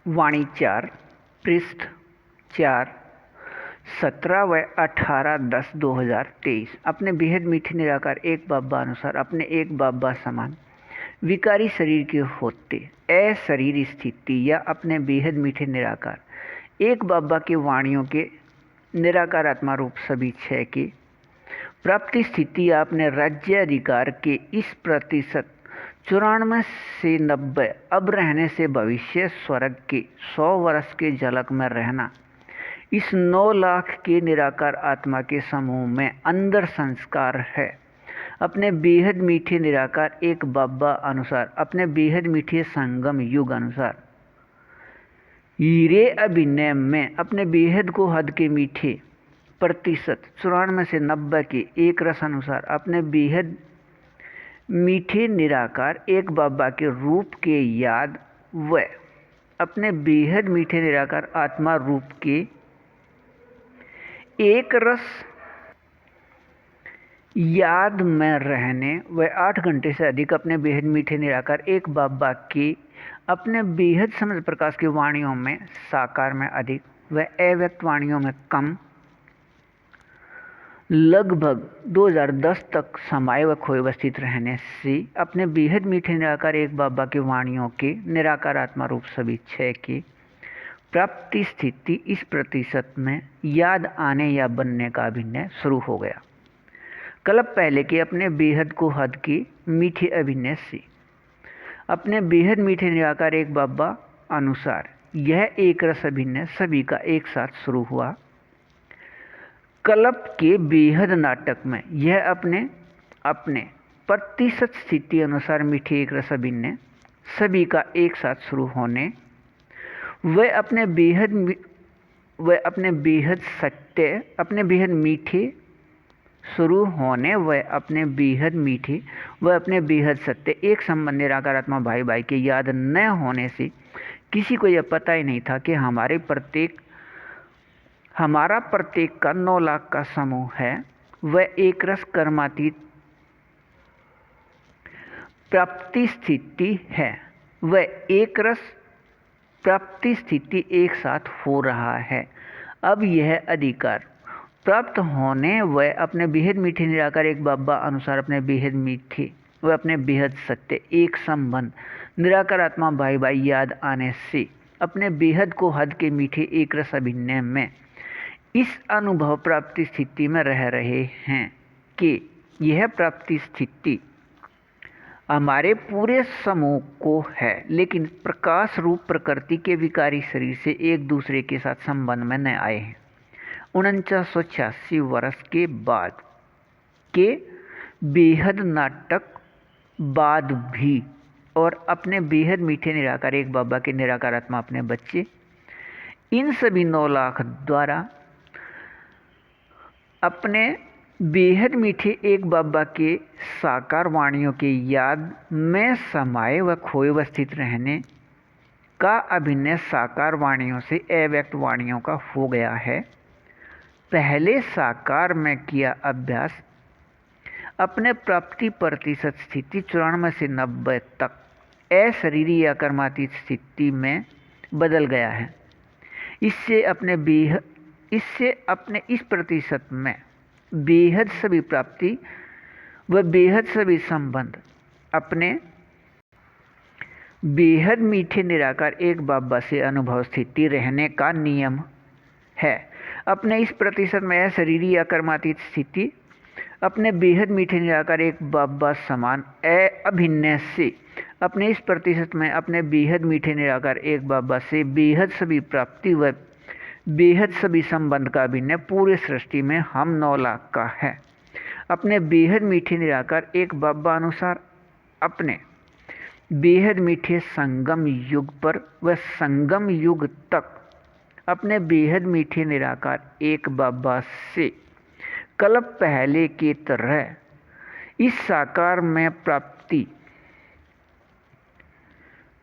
वाणी 4 पृष्ठ 4 17 व 18/10/2023। अपने बेहद मीठे निराकार एक बाबा अनुसार अपने एक बाबा समान विकारी शरीर के होते अशरीर स्थिति या अपने बेहद मीठे निराकार एक बाबा के वाणियों के निराकार आत्मा रूप सभी छह की प्राप्ति स्थिति या अपने राज्य अधिकार के इस प्रतिशत 94 से 90 अब रहने से भविष्य स्वर्ग के 100 वर्ष के झलक में रहना, इस 9 लाख के निराकार आत्मा के समूह में अंदर संस्कार है। अपने बेहद मीठे निराकार एक बाबा अनुसार अपने बेहद मीठे संगम युग अनुसार हीरे अभिनय में अपने बेहद को हद के मीठे प्रतिशत 94 से 90 के एक रस अनुसार अपने बेहद मीठे निराकार एक बाबा के रूप के याद व अपने बेहद मीठे निराकार आत्मा रूप के एक रस याद में रहने व 8 घंटे से अधिक अपने बेहद मीठे निराकार एक बाबा के अपने बेहद समझ प्रकाश की वाणियों में साकार में अधिक व अव्यक्त वाणियों में कम लगभग 2010 तक समाये व खोए अवस्थित रहने से अपने बेहद मीठे निराकार एक बाबा के वाणियों के निराकार आत्मा रूप सभी छह की प्राप्ति स्थिति इस प्रतिशत में याद आने या बनने का अभिनय शुरू हो गया। कल्प पहले के अपने बेहद को हद की मीठे अभिनय से अपने बेहद मीठे निराकार एक बाबा अनुसार यह एक रस अभिनय सभी का एक साथ शुरू हुआ। कल्प के बेहद नाटक में यह अपने प्रतिशत स्थिति अनुसार मीठे एक रस अभिनय सभी का एक साथ शुरू होने व अपने बेहद सत्य अपने बेहद मीठे शुरू होने व अपने बेहद मीठे व अपने बेहद सत्य एक संबंध निराकारात्मा भाई भाई के याद न होने से किसी को यह पता ही नहीं था कि हमारा प्रत्येक का 9 लाख का समूह है वह एक रस कर्मातीत प्राप्ति स्थिति है। वह एक रस प्राप्ति स्थिति एक साथ हो रहा है। अब यह अधिकार प्राप्त होने व अपने बेहद मीठे निराकार एक बाबा अनुसार अपने बेहद मीठे व अपने बेहद सत्य एक संबंध निराकार आत्मा भाई भाई याद आने से अपने बेहद को हद के मीठे एक रस अभिनय में इस अनुभव प्राप्ति स्थिति में रह रहे हैं कि यह प्राप्ति स्थिति हमारे पूरे समूह को है, लेकिन प्रकाश रूप प्रकृति के विकारी शरीर से एक दूसरे के साथ संबंध में न आए हैं। 4986 वर्ष के बाद के बेहद नाटक बाद भी और अपने बेहद मीठे निराकार एक बाबा के निराकार आत्मा अपने बच्चे इन सभी 9 लाख द्वारा अपने बेहद मीठे एक बाबा के साकार वाणियों के याद में समाये व खोए अवस्थित रहने का अभिनय साकार वाणियों से अव्यक्त वाणियों का हो गया है। पहले साकार में किया अभ्यास अपने प्राप्ति प्रतिशत स्थिति 94 से 90 तक अशरीरी या कर्मातीत स्थिति में बदल गया है। इससे अपने इस प्रतिशत में बेहद सभी प्राप्ति व बेहद सभी संबंध अपने बेहद मीठे निराकार एक बाबा से अनुभव स्थिति रहने का नियम है। अपने इस प्रतिशत में अशरीरी या कर्मातीत स्थिति अपने बेहद मीठे निराकार एक बाबा समान अभिनय से अपने इस प्रतिशत में अपने बेहद मीठे निराकार एक बाबा से बेहद सभी प्राप्ति व बेहद सभी संबंध का अभिनय पूरे सृष्टि में हम 9 लाख का है। अपने बेहद मीठे निराकार एक बाबा अनुसार अपने बेहद मीठे संगम युग पर व संगम युग तक अपने बेहद मीठे निराकार एक बाबा से कल्प पहले की तरह इस साकार में प्राप्ति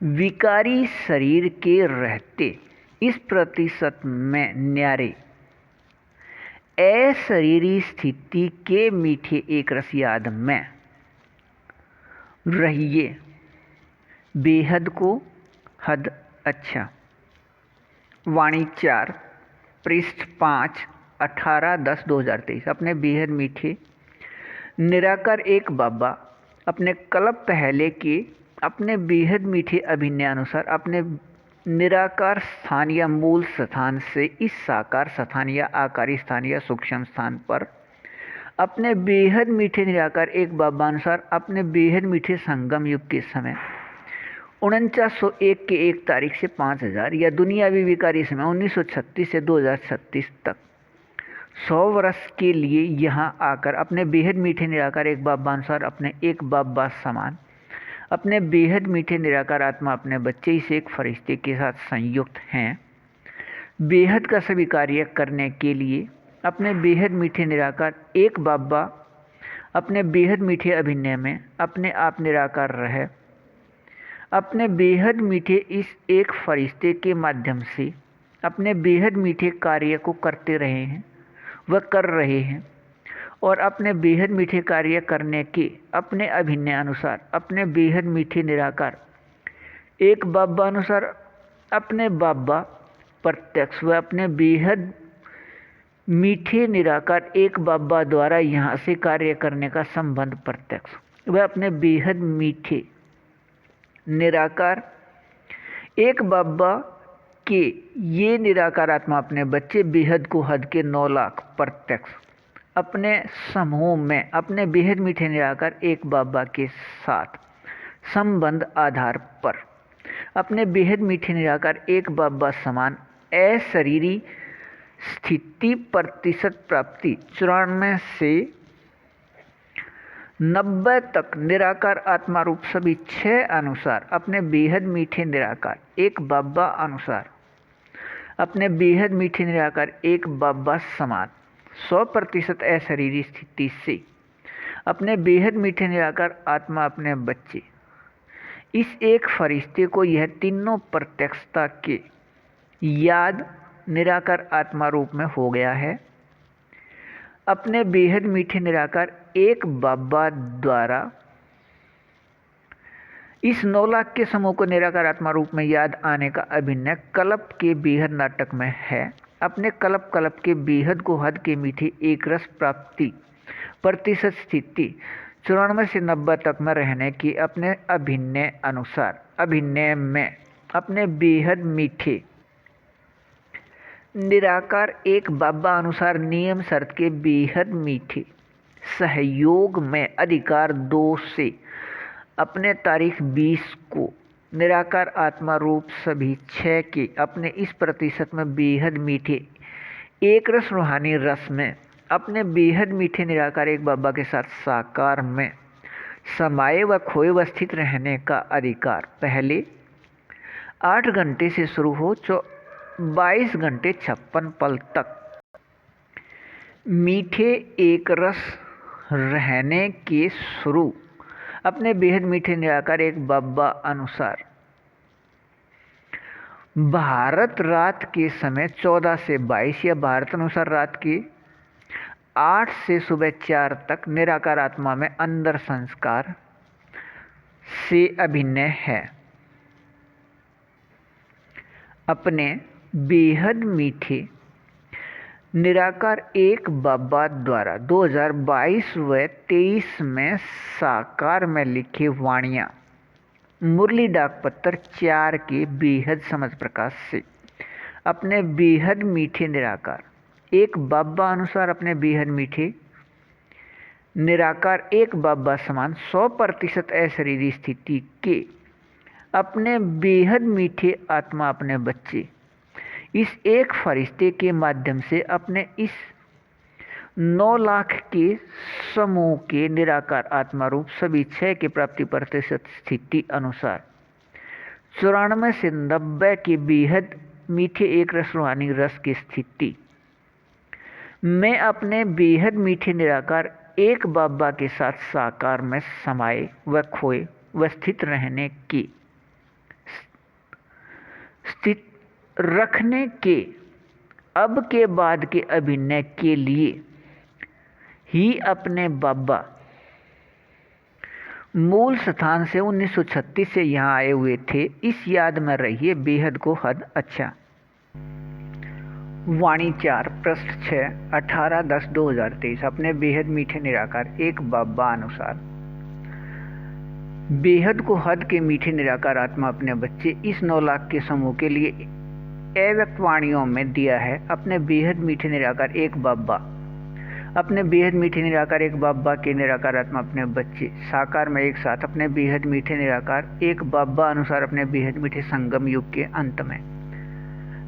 विकारी शरीर के रहते इस प्रतिशत में न्यारे अशरीरी स्थिति के मीठे एक रस याद में रहिए। बेहद को हद अच्छा वाणी 4 पृष्ठ 5 18/10/2023। अपने बेहद मीठे निराकार एक बाबा अपने कल्प पहले के अपने बेहद मीठे अभिनय अनुसार अपने निराकार स्थान या मूल स्थान से इस साकार स्थान या आकारी स्थान या सूक्ष्म स्थान पर अपने बेहद मीठे निराकार एक बाबा अनुसार अपने बेहद मीठे संगम युग के समय 4901 के 1 तारीख से 5000 या दुनियावी विकारी समय 1936 से 2036 तक 100 वर्ष के लिए यहाँ आकर अपने बेहद मीठे निराकार एक बाबा अनुसार अपने एक बाबा समान अपने बेहद मीठे निराकार आत्मा अपने बच्चे ही से एक फरिश्ते के साथ संयुक्त हैं। बेहद का सभी कार्य करने के लिए अपने बेहद मीठे निराकार एक बाबा अपने बेहद मीठे अभिनय में अपने आप निराकार रहे अपने बेहद मीठे इस एक फरिश्ते के माध्यम से अपने बेहद मीठे कार्य को करते रहे हैं व कर रहे हैं और अपने बेहद मीठे कार्य करने के अपने अभिनय अनुसार अपने बेहद मीठे निराकार एक बाबा अनुसार अपने बाबा प्रत्यक्ष व अपने बेहद मीठे निराकार एक बाबा द्वारा यहाँ से कार्य करने का संबंध प्रत्यक्ष वह अपने बेहद मीठे निराकार एक बाबा के ये निराकार आत्मा अपने बच्चे बेहद को हद के 9 लाख प्रत्यक्ष अपने समूह में अपने बेहद मीठे निराकार एक बाबा के साथ संबंध आधार पर अपने बेहद मीठे निराकार एक बाबा समान अशरीरी स्थिति प्रतिशत प्राप्ति 94 से 90 तक निराकार आत्मा रूप सभी 6 अनुसार अपने बेहद मीठे निराकार एक बाबा अनुसार अपने बेहद मीठे निराकार एक बाबा समान 100% अशरीरी स्थिति से अपने बेहद मीठे निराकार आत्मा अपने बच्चे इस एक फरिश्ते को यह तीनों प्रत्यक्षता के याद निराकार आत्मा रूप में हो गया है। अपने बेहद मीठे निराकार एक बाबा द्वारा इस 9 लाख के समूह को निराकार आत्मा रूप में याद आने का अभिनय कल्प के बेहद नाटक में है। अपने कल्प के बेहद को हद के मीठे एक रस प्राप्ति प्रतिशत स्थिति 94 से 90 तक में रहने की अपने अभिनय अनुसार अभिनय में अपने बेहद मीठे निराकार एक बाबा अनुसार नियम शर्त के बेहद मीठे सहयोग में अधिकार 2 से अपने तारीख 20 को निराकार आत्मा रूप सभी 6 के अपने इस प्रतिशत में बेहद मीठे एक रस रूहानी रस में अपने बेहद मीठे निराकार एक बाबा के साथ साकार में समाये व खोए व स्थित रहने का अधिकार पहले 8 घंटे से शुरू हो 22 घंटे 56 पल तक मीठे एक रस रहने के शुरू अपने बेहद मीठे निराकार एक बाबा अनुसार भारत रात के समय 14 से 22 या भारत अनुसार रात के 8 से सुबह 4 तक निराकार आत्मा में अंदर संस्कार से अभिनय है। अपने बेहद मीठे निराकार एक बाबा द्वारा 2022 व 23 में साकार में लिखे वाणियाँ मुरली डाकपत्र 4 के बेहद समझ प्रकाश से अपने बेहद मीठे निराकार एक बाबा अनुसार अपने बेहद मीठे निराकार एक बाबा समान 100% अशरीरी स्थिति के अपने बेहद मीठे आत्मा अपने बच्चे इस एक फरिश्ते के माध्यम से अपने इस 9 लाख के समूह के निराकार आत्मा रूप सभी 6 के प्राप्ति प्रतिशत स्थिति अनुसार 94 से 90 के बेहद मीठे एक रस रूहानी रस की स्थिति में अपने बेहद मीठे निराकार एक बाबा के साथ साकार में समाये व खोए व स्थित रहने की स्थित रखने के अब के बाद के अभिनय के लिए ही अपने बाबा मूल स्थान से 1936 से यहाँ आए हुए थे। इस याद में रहिए बेहद को हद अच्छा। वाणी 4 पृष्ठ 6 18/10/2023 अपने बेहद मीठे निराकार एक बाबा अनुसार बेहद को हद के मीठे निराकार आत्मा अपने बच्चे इस 9 लाख के समूह के लिए अव्यक्त वाणियों में दिया है। अपने बेहद मीठे निराकार एक बाबा अपने बेहद मीठे निराकार एक बाबा के निराकार आत्मा अपने बच्चे साकार में एक साथ अपने बेहद मीठे निराकार एक बाबा अनुसार अपने बेहद मीठे संगम युग के अंत में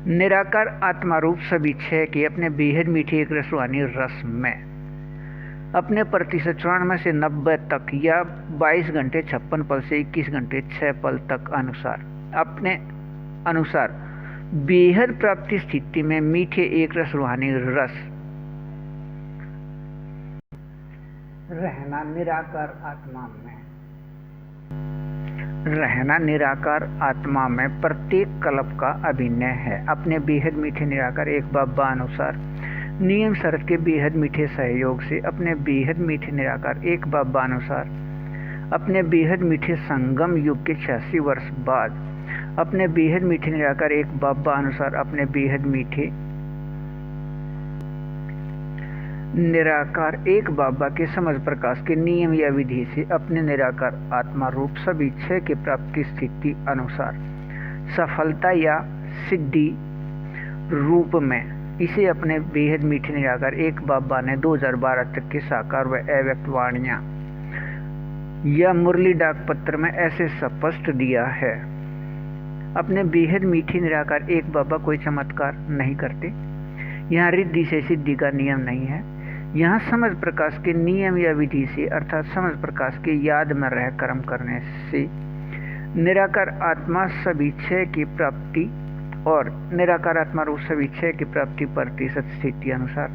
निराकार आत्मा रूप सभी 6 के अपने बेहद मीठे एक रसवानी रस में अपने प्रतिशत 94 से 90 तक या 22 घंटे 56 पल से 21 घंटे 6 पल तक अनुसार अपने अनुसार बेहद प्राप्ति स्थिति में मीठे एक रस रूहानी रस रहना निराकार आत्मा में प्रत्येक कल्प का अभिनय है। अपने बेहद मीठे निराकार एक बाबा अनुसार नियम शर्त के बेहद मीठे सहयोग से अपने बेहद मीठे निराकार एक बाबा अनुसार अपने बेहद मीठे संगम युग के 86 वर्ष बाद अपने बेहद मीठे निराकार एक बाबा अनुसार अपने बेहद मीठे निराकार एक बाबा के समझ प्रकाश के नियम या विधि से अपने निराकार आत्मा रूप सभी 6 के प्राप्ति स्थिति अनुसार सफलता या सिद्धि रूप में इसे अपने बेहद मीठे निराकार एक बाबा ने 2012 तक के साकार व अव्यक्त वाणियां या मुरली डाक पत्र में ऐसे स्पष्ट दिया है। अपने बेहद मीठे निराकार एक बाबा कोई चमत्कार नहीं करते। यहाँ रिद्धि से सिद्धि का नियम नहीं है। यहाँ समझ प्रकाश के नियम या विधि से अर्थात समझ प्रकाश के याद में रह कर्म करने से निराकार आत्मा सभी 6 की प्राप्ति और निराकार आत्मा रूप सभी 6 की प्राप्ति प्रतिशत स्थिति अनुसार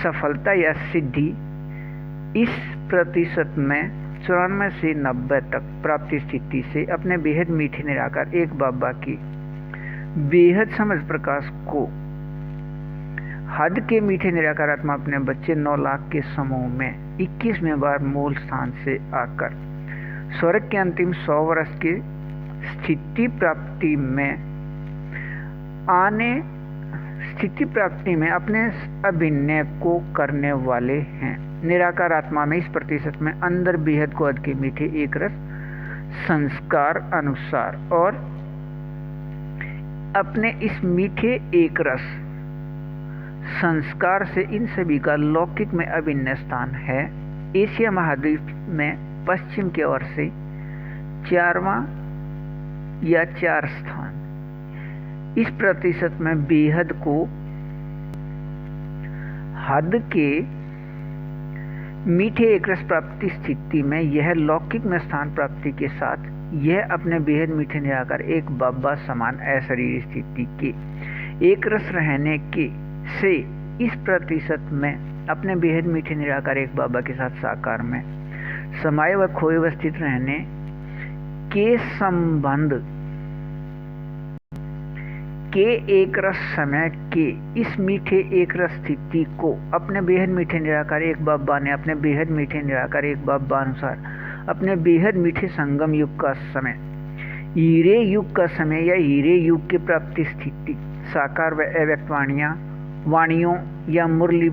सफलता या सिद्धि इस प्रतिशत में 94 से 90 तक प्राप्ति स्थिति से अपने बेहद मीठे निराकार एक बाबा की बेहद समझ प्रकाश को हद के मीठे निराकार आत्मा अपने बच्चे 9 लाख के समूह में 21वें बार मूल स्थान से आकर स्वर्ग के अंतिम 100 वर्ष के स्थिति प्राप्ति में अपने अभिनय को करने वाले हैं। निराकार आत्मा में इस प्रतिशत में अंदर बेहद को हद के मीठे एक रस संस्कार अनुसार और अपने इस मीठे एक रस संस्कार से इन सभी का लौकिक में अभिन्न स्थान है। एशिया महाद्वीप में पश्चिम की ओर से 4वां या 4 स्थान इस प्रतिशत में बेहद को हद के मीठे एक रस प्राप्ति स्थिति में यह लौकिक में स्थान प्राप्ति के साथ यह अपने बेहद मीठे निराकार एक बाबा समान अशरीर स्थिति के एक रस रहने के से इस प्रतिशत में अपने बेहद मीठे निराकार एक बाबा के साथ साकार में समाये व खोए व स्थित रहने के संबंध के एक रस समय के इस मीठे एक रस स्थिति को अपने बेहद मीठे निराकार एक बाबा ने अपने बेहद मीठे निराकार एक बाबा अनुसार अपने बेहद मीठे संगम युग का समय हीरे युग का समय या हीरे युग की प्राप्ति स्थिति साकार व अव्यक्त वाणियों या मुरली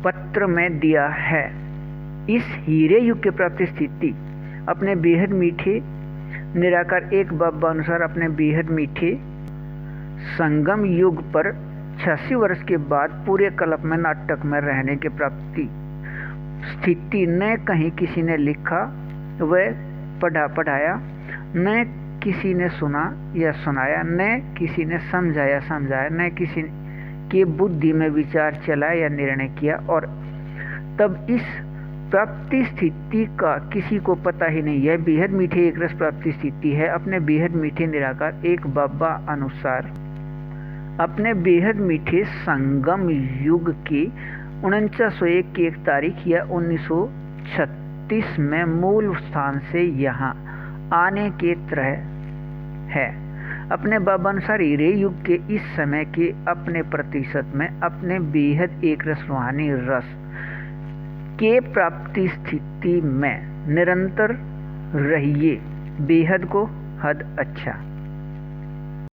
पत्र में दिया है। इस हीरे युग की प्राप्ति स्थिति अपने बेहद मीठे निराकार एक बाबा अनुसार अपने बेहद मीठे संगम युग पर 86 वर्ष के बाद पूरे कल्प में नाटक में रहने की प्राप्ति स्थिति न कहीं किसी ने लिखा व पढ़ाया, न किसी ने सुना या सुनाया, न किसी ने समझाया, न किसी के बुद्धि में विचार चला या निर्णय किया और तब इस प्राप्ति स्थिति का किसी को पता ही नहीं। यह बेहद मीठे एक रस प्राप्ति स्थिति है। अपने बेहद मीठे निराकार एक बाबा अनुसार अपने बेहद मीठे संगम युग की 4901 की 1 तारीख या 1936 में मूल स्थान से यहाँ आने के तरह है। अपने बाबा अनुसार हीरे युग के इस समय के अपने प्रतिशत में अपने बेहद एक रस रूहानी रस के प्राप्ति स्थिति में निरंतर रहिए। बेहद को हद अच्छा।